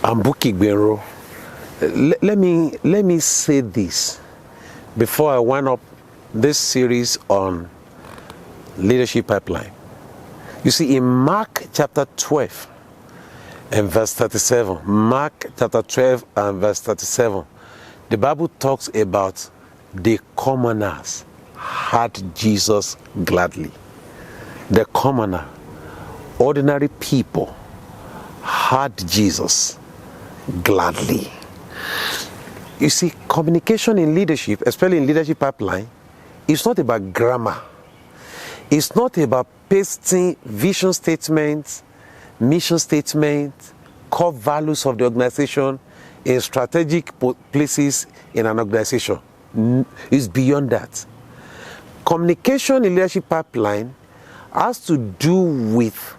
I'm Bukki Gbenro. Let me say this before I wind up this series on leadership pipeline. You see, in Mark chapter 12 and verse 37, Mark chapter 12 and verse 37, the Bible talks about the commoners had Jesus gladly. The commoner, ordinary people, had Jesus gladly. You see, communication in leadership, especially in leadership pipeline, is not about grammar. It's not about pasting vision statements, mission statements, core values of the organization in strategic places in an organization. It's beyond that. Communication in leadership pipeline has to do with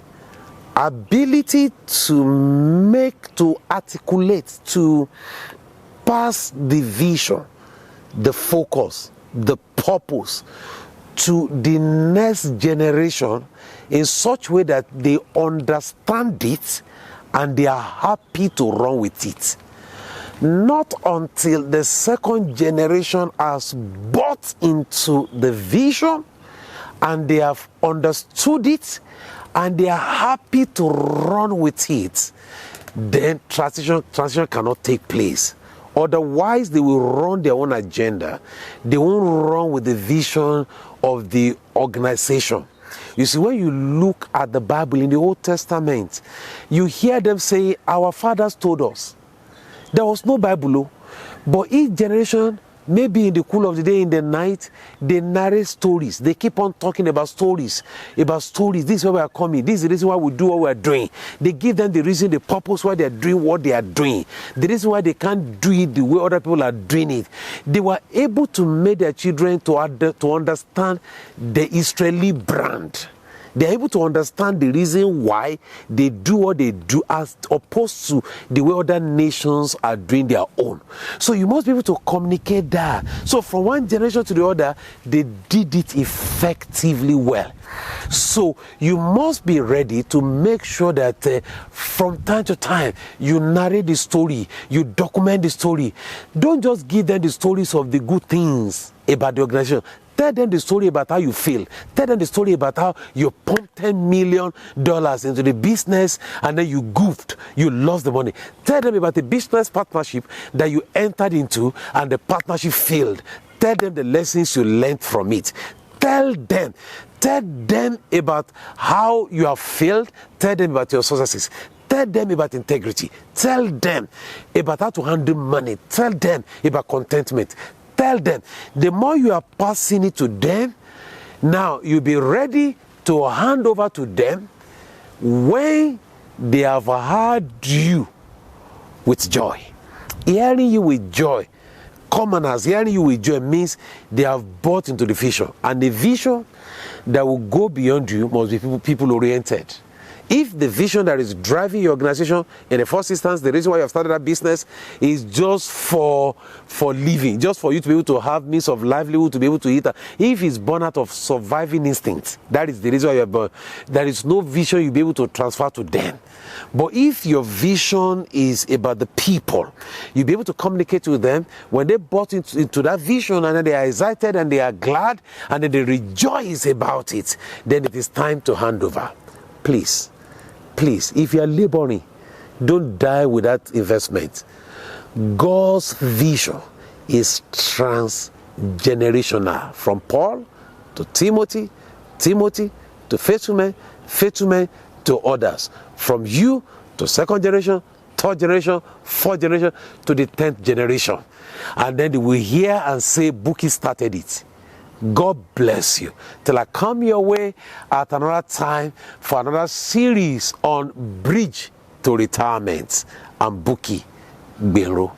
ability to articulate, to pass the vision, the focus, the purpose to the next generation in such a way that they understand it and they are happy to run with it. Not until the second generation has bought into the vision and they have understood it and they are happy to run with it, then transition cannot take place. Otherwise, they will run their own agenda. They won't run with the vision of the organization. You see, when you look at the Bible in the Old Testament, you hear them say, our fathers told us. There was no Bible, but each generation, maybe in the cool of the day, in the night, they narrate stories. They keep on talking about stories. This is where we are coming. This is the reason why we do what we are doing. They give them the reason, the purpose why they are doing what they are doing. The reason why they can't do it the way other people are doing it. They were able to make their children to understand the Israeli brand. They are able to understand the reason why they do what they do as opposed to the way other nations are doing their own. So you must be able to communicate that. So from one generation to the other, they did it effectively well. So you must be ready to make sure that from time to time, you narrate the story, you document the story. Don't just give them the stories of the good things about the organization. Tell them the story about how you feel. Tell them the story about how you pumped $10 million into the business and then you goofed. You lost the money. Tell them about the business partnership that you entered into and the partnership failed. Tell them the lessons you learned from it. Tell them about how you have failed. Tell them about your successes. Tell them about integrity. Tell them about how to handle money. Tell them about contentment. Tell them. The more you are passing it to them, now you'll be ready to hand over to them when they have heard you with joy. Hearing you with joy, commoners hearing you with joy means they have bought into the vision. And the vision that will go beyond you must be people-oriented. If the vision that is driving your organization, in the first instance, the reason why you have started that business is just for living, just for you to be able to have means of livelihood, to be able to eat. If it's born out of surviving instinct, that is the reason why you're born. There is no vision you'll be able to transfer to them. But if your vision is about the people, you'll be able to communicate with them. When they bought into that vision and then they are excited and they are glad and then they rejoice about it, then it is time to hand over. Please, if you are laboring, don't die without investment. God's vision is transgenerational. From Paul to Timothy to faithful men to others. From you to second generation, third generation, fourth generation to the 10th generation. And then they will hear and say, Bukki started it. God bless you. Till I come your way at another time for another series on Bridge to Retirement. I'm Bukki Gbenro.